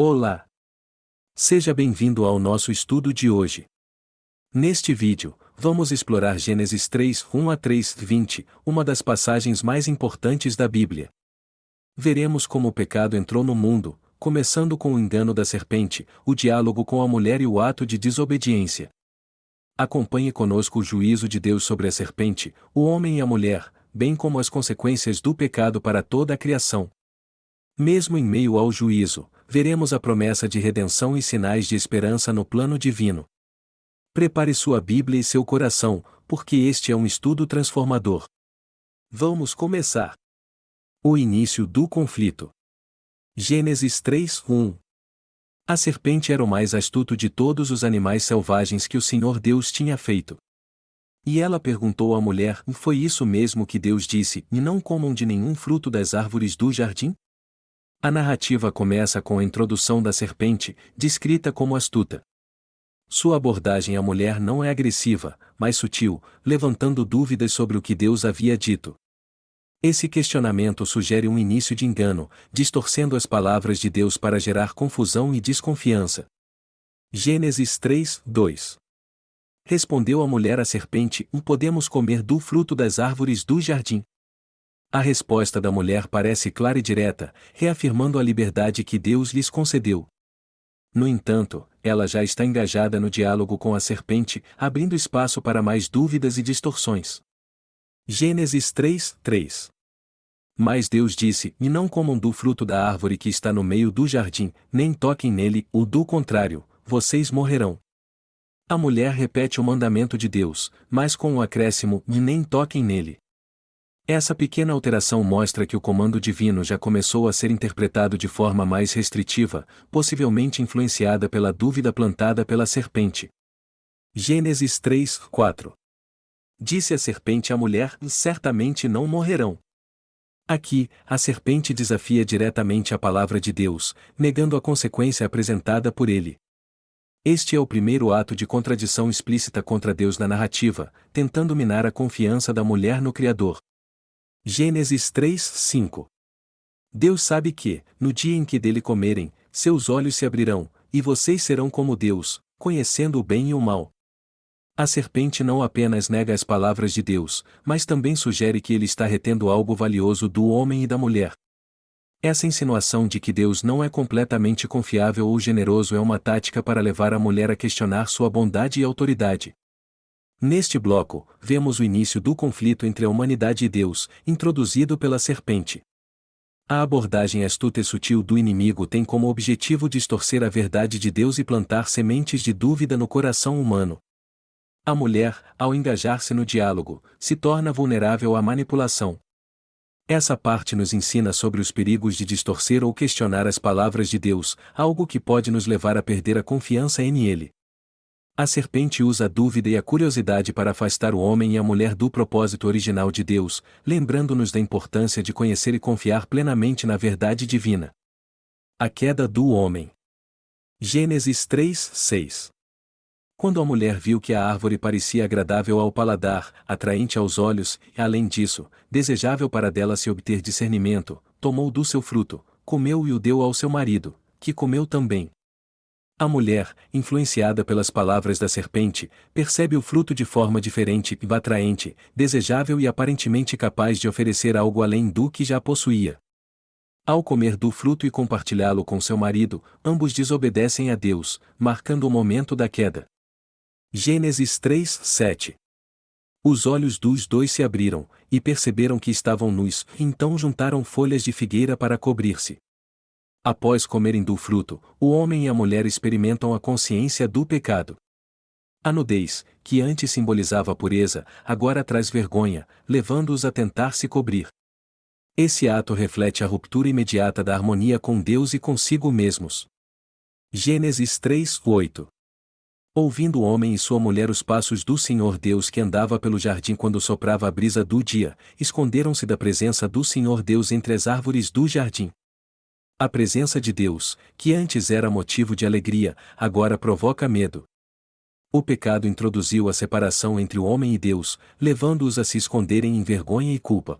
Olá! Seja bem-vindo ao nosso estudo de hoje. Neste vídeo, vamos explorar Gênesis 3, 1 a 3, 20, uma das passagens mais importantes da Bíblia. Veremos como o pecado entrou no mundo, começando com o engano da serpente, o diálogo com a mulher e o ato de desobediência. Acompanhe conosco o juízo de Deus sobre a serpente, o homem e a mulher, bem como as consequências do pecado para toda a criação. Mesmo em meio ao juízo, veremos a promessa de redenção e sinais de esperança no plano divino. Prepare sua Bíblia e seu coração, porque este é um estudo transformador. Vamos começar. O início do conflito. Gênesis 3, 1. A serpente era o mais astuto de todos os animais selvagens que o Senhor Deus tinha feito. E ela perguntou à mulher: foi isso mesmo que Deus disse, e não comam de nenhum fruto das árvores do jardim? A narrativa começa com a introdução da serpente, descrita como astuta. Sua abordagem à mulher não é agressiva, mas sutil, levantando dúvidas sobre o que Deus havia dito. Esse questionamento sugere um início de engano, distorcendo as palavras de Deus para gerar confusão e desconfiança. Gênesis 3, 2. Respondeu a mulher à serpente: podemos comer do fruto das árvores do jardim. A resposta da mulher parece clara e direta, reafirmando a liberdade que Deus lhes concedeu. No entanto, ela já está engajada no diálogo com a serpente, abrindo espaço para mais dúvidas e distorções. Gênesis 3, 3. Mas Deus disse: e não comam do fruto da árvore que está no meio do jardim, nem toquem nele, ou do contrário, vocês morrerão. A mulher repete o mandamento de Deus, mas com o acréscimo: e nem toquem nele. Essa pequena alteração mostra que o comando divino já começou a ser interpretado de forma mais restritiva, possivelmente influenciada pela dúvida plantada pela serpente. Gênesis 3, 4. Disse a serpente à mulher: certamente não morrerão. Aqui, a serpente desafia diretamente a palavra de Deus, negando a consequência apresentada por ele. Este é o primeiro ato de contradição explícita contra Deus na narrativa, tentando minar a confiança da mulher no Criador. Gênesis 3, 5. Deus sabe que, no dia em que dele comerem, seus olhos se abrirão, e vocês serão como Deus, conhecendo o bem e o mal. A serpente não apenas nega as palavras de Deus, mas também sugere que ele está retendo algo valioso do homem e da mulher. Essa insinuação de que Deus não é completamente confiável ou generoso é uma tática para levar a mulher a questionar sua bondade e autoridade. Neste bloco, vemos o início do conflito entre a humanidade e Deus, introduzido pela serpente. A abordagem astuta e sutil do inimigo tem como objetivo distorcer a verdade de Deus e plantar sementes de dúvida no coração humano. A mulher, ao engajar-se no diálogo, se torna vulnerável à manipulação. Essa parte nos ensina sobre os perigos de distorcer ou questionar as palavras de Deus, algo que pode nos levar a perder a confiança nele. A serpente usa a dúvida e a curiosidade para afastar o homem e a mulher do propósito original de Deus, lembrando-nos da importância de conhecer e confiar plenamente na verdade divina. A queda do homem. Gênesis 3, 6. Quando a mulher viu que a árvore parecia agradável ao paladar, atraente aos olhos, e além disso, desejável para dela se obter discernimento, tomou do seu fruto, comeu e o deu ao seu marido, que comeu também. A mulher, influenciada pelas palavras da serpente, percebe o fruto de forma diferente e atraente, desejável e aparentemente capaz de oferecer algo além do que já possuía. Ao comer do fruto e compartilhá-lo com seu marido, ambos desobedecem a Deus, marcando o momento da queda. Gênesis 3, 7. Os olhos dos dois se abriram, e perceberam que estavam nus, então juntaram folhas de figueira para cobrir-se. Após comerem do fruto, o homem e a mulher experimentam a consciência do pecado. A nudez, que antes simbolizava a pureza, agora traz vergonha, levando-os a tentar se cobrir. Esse ato reflete a ruptura imediata da harmonia com Deus e consigo mesmos. Gênesis 3, 8. Ouvindo o homem e sua mulher os passos do Senhor Deus que andava pelo jardim quando soprava a brisa do dia, esconderam-se da presença do Senhor Deus entre as árvores do jardim. A presença de Deus, que antes era motivo de alegria, agora provoca medo. O pecado introduziu a separação entre o homem e Deus, levando-os a se esconderem em vergonha e culpa.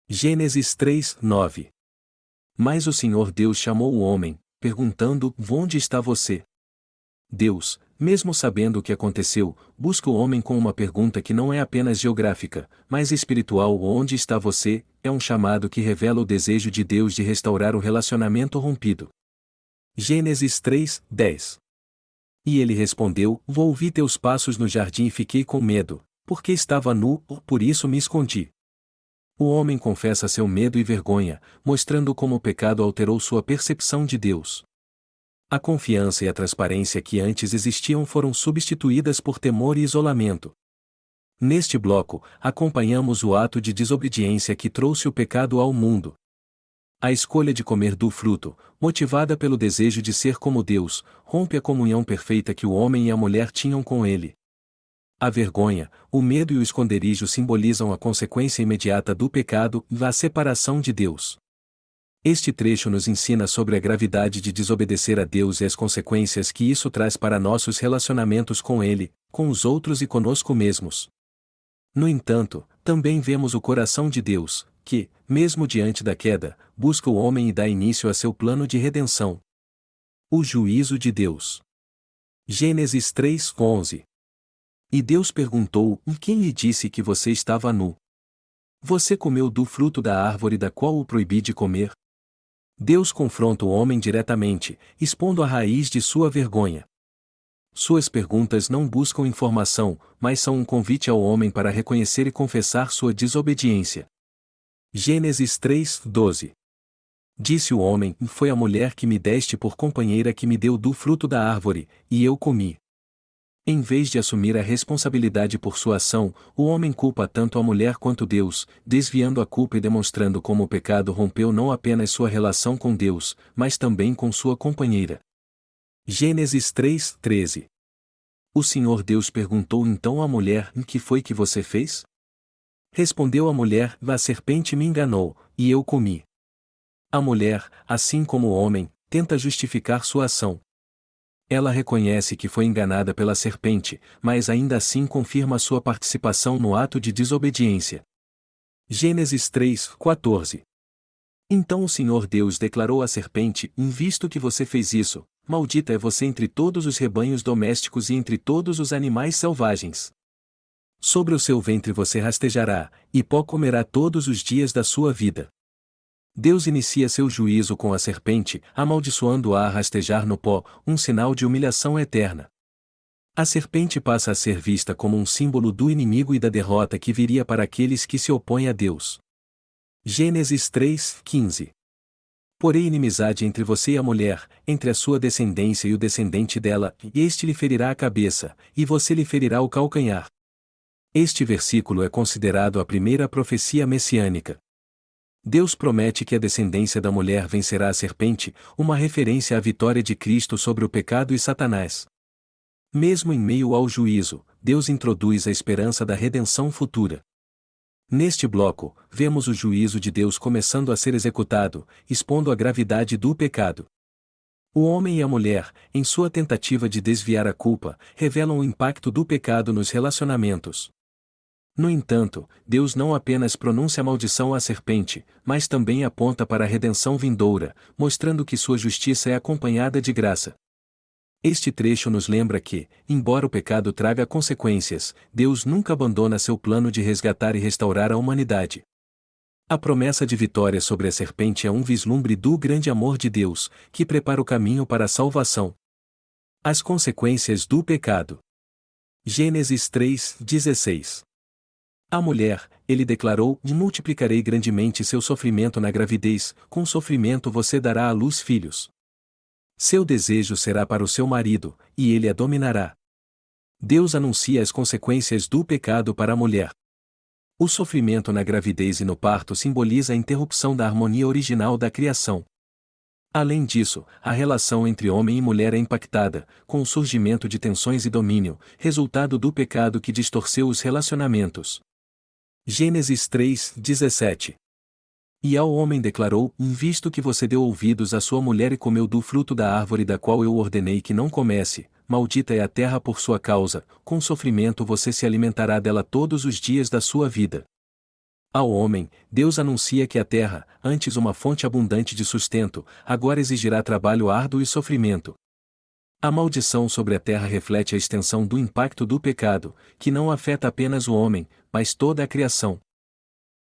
Gênesis 3, 9. Mas o Senhor Deus chamou o homem, perguntando: onde está você? Deus, mesmo sabendo o que aconteceu, busca o homem com uma pergunta que não é apenas geográfica, mas espiritual: onde está você? É um chamado que revela o desejo de Deus de restaurar o relacionamento rompido. Gênesis 3:10. E ele respondeu: ouvi teus passos no jardim e fiquei com medo, porque estava nu, por isso me escondi. O homem confessa seu medo e vergonha, mostrando como o pecado alterou sua percepção de Deus. A confiança e a transparência que antes existiam foram substituídas por temor e isolamento. Neste bloco, acompanhamos o ato de desobediência que trouxe o pecado ao mundo. A escolha de comer do fruto, motivada pelo desejo de ser como Deus, rompe a comunhão perfeita que o homem e a mulher tinham com Ele. A vergonha, o medo e o esconderijo simbolizam a consequência imediata do pecado, a separação de Deus. Este trecho nos ensina sobre a gravidade de desobedecer a Deus e as consequências que isso traz para nossos relacionamentos com Ele, com os outros e conosco mesmos. No entanto, também vemos o coração de Deus, que, mesmo diante da queda, busca o homem e dá início a seu plano de redenção. O juízo de Deus. Gênesis 3:11. E Deus perguntou: quem lhe disse que você estava nu? Você comeu do fruto da árvore da qual o proibi de comer? Deus confronta o homem diretamente, expondo a raiz de sua vergonha. Suas perguntas não buscam informação, mas são um convite ao homem para reconhecer e confessar sua desobediência. Gênesis 3:12. Disse o homem: foi a mulher que me deste por companheira que me deu do fruto da árvore, e eu comi. Em vez de assumir a responsabilidade por sua ação, o homem culpa tanto a mulher quanto Deus, desviando a culpa e demonstrando como o pecado rompeu não apenas sua relação com Deus, mas também com sua companheira. Gênesis 3:13. O Senhor Deus perguntou então à mulher: que foi que você fez? Respondeu a mulher: a serpente me enganou, e eu comi. A mulher, assim como o homem, tenta justificar sua ação. Ela reconhece que foi enganada pela serpente, mas ainda assim confirma sua participação no ato de desobediência. Gênesis 3:14. Então o Senhor Deus declarou à serpente: visto que você fez isso, maldita é você entre todos os rebanhos domésticos e entre todos os animais selvagens. Sobre o seu ventre você rastejará, e pó comerá todos os dias da sua vida. Deus inicia seu juízo com a serpente, amaldiçoando-a a rastejar no pó, um sinal de humilhação eterna. A serpente passa a ser vista como um símbolo do inimigo e da derrota que viria para aqueles que se opõem a Deus. Gênesis 3:15. Porém inimizade entre você e a mulher, entre a sua descendência e o descendente dela, e este lhe ferirá a cabeça, e você lhe ferirá o calcanhar. Este versículo é considerado a primeira profecia messiânica. Deus promete que a descendência da mulher vencerá a serpente, uma referência à vitória de Cristo sobre o pecado e Satanás. Mesmo em meio ao juízo, Deus introduz a esperança da redenção futura. Neste bloco, vemos o juízo de Deus começando a ser executado, expondo a gravidade do pecado. O homem e a mulher, em sua tentativa de desviar a culpa, revelam o impacto do pecado nos relacionamentos. No entanto, Deus não apenas pronuncia a maldição à serpente, mas também aponta para a redenção vindoura, mostrando que sua justiça é acompanhada de graça. Este trecho nos lembra que, embora o pecado traga consequências, Deus nunca abandona seu plano de resgatar e restaurar a humanidade. A promessa de vitória sobre a serpente é um vislumbre do grande amor de Deus, que prepara o caminho para a salvação. As consequências do pecado. Gênesis 3:16. A mulher, ele declarou: multiplicarei grandemente seu sofrimento na gravidez, com sofrimento você dará à luz filhos. Seu desejo será para o seu marido, e ele a dominará. Deus anuncia as consequências do pecado para a mulher. O sofrimento na gravidez e no parto simboliza a interrupção da harmonia original da criação. Além disso, a relação entre homem e mulher é impactada, com o surgimento de tensões e domínio, resultado do pecado que distorceu os relacionamentos. Gênesis 3:17. E ao homem declarou: visto que você deu ouvidos à sua mulher e comeu do fruto da árvore da qual eu ordenei que não comesse, maldita é a terra por sua causa, com sofrimento você se alimentará dela todos os dias da sua vida. Ao homem, Deus anuncia que a terra, antes uma fonte abundante de sustento, agora exigirá trabalho árduo e sofrimento. A maldição sobre a terra reflete a extensão do impacto do pecado, que não afeta apenas o homem, mas toda a criação.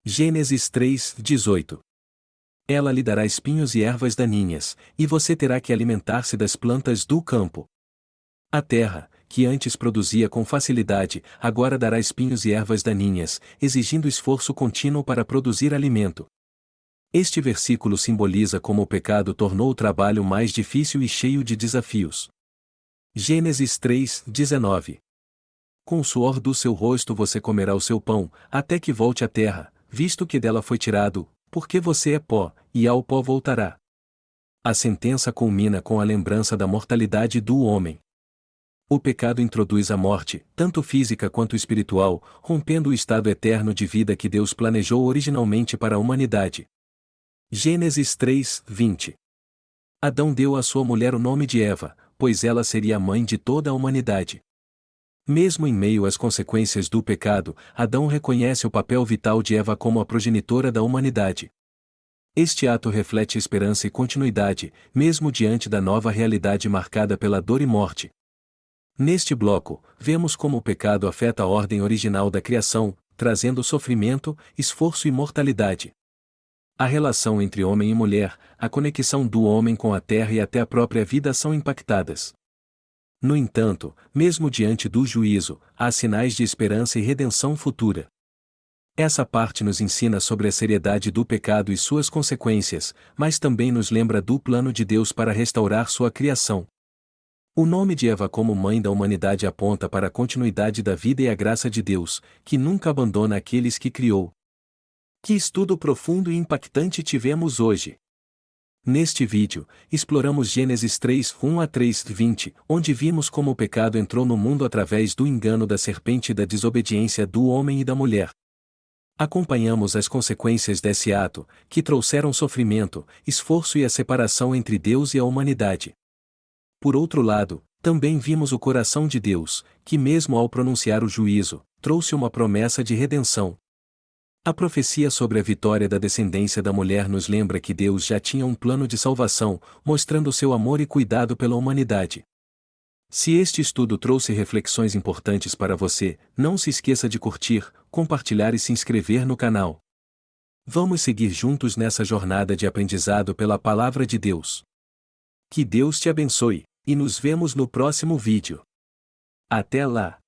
Gênesis 3:18. Ela lhe dará espinhos e ervas daninhas, e você terá que alimentar-se das plantas do campo. A terra, que antes produzia com facilidade, agora dará espinhos e ervas daninhas, exigindo esforço contínuo para produzir alimento. Este versículo simboliza como o pecado tornou o trabalho mais difícil e cheio de desafios. Gênesis 3:19. Com o suor do seu rosto você comerá o seu pão, até que volte à terra, visto que dela foi tirado, porque você é pó, e ao pó voltará. A sentença culmina com a lembrança da mortalidade do homem. O pecado introduz a morte, tanto física quanto espiritual, rompendo o estado eterno de vida que Deus planejou originalmente para a humanidade. Gênesis 3:20. Adão deu à sua mulher o nome de Eva, pois ela seria a mãe de toda a humanidade. Mesmo em meio às consequências do pecado, Adão reconhece o papel vital de Eva como a progenitora da humanidade. Este ato reflete esperança e continuidade, mesmo diante da nova realidade marcada pela dor e morte. Neste bloco, vemos como o pecado afeta a ordem original da criação, trazendo sofrimento, esforço e mortalidade. A relação entre homem e mulher, a conexão do homem com a terra e até a própria vida são impactadas. No entanto, mesmo diante do juízo, há sinais de esperança e redenção futura. Essa parte nos ensina sobre a seriedade do pecado e suas consequências, mas também nos lembra do plano de Deus para restaurar sua criação. O nome de Eva como mãe da humanidade aponta para a continuidade da vida e a graça de Deus, que nunca abandona aqueles que criou. Que estudo profundo e impactante tivemos hoje! Neste vídeo, exploramos Gênesis 3:1-3:20, onde vimos como o pecado entrou no mundo através do engano da serpente e da desobediência do homem e da mulher. Acompanhamos as consequências desse ato, que trouxeram sofrimento, esforço e a separação entre Deus e a humanidade. Por outro lado, também vimos o coração de Deus, que mesmo ao pronunciar o juízo, trouxe uma promessa de redenção. A profecia sobre a vitória da descendência da mulher nos lembra que Deus já tinha um plano de salvação, mostrando seu amor e cuidado pela humanidade. Se este estudo trouxe reflexões importantes para você, não se esqueça de curtir, compartilhar e se inscrever no canal. Vamos seguir juntos nessa jornada de aprendizado pela Palavra de Deus. Que Deus te abençoe, e nos vemos no próximo vídeo. Até lá!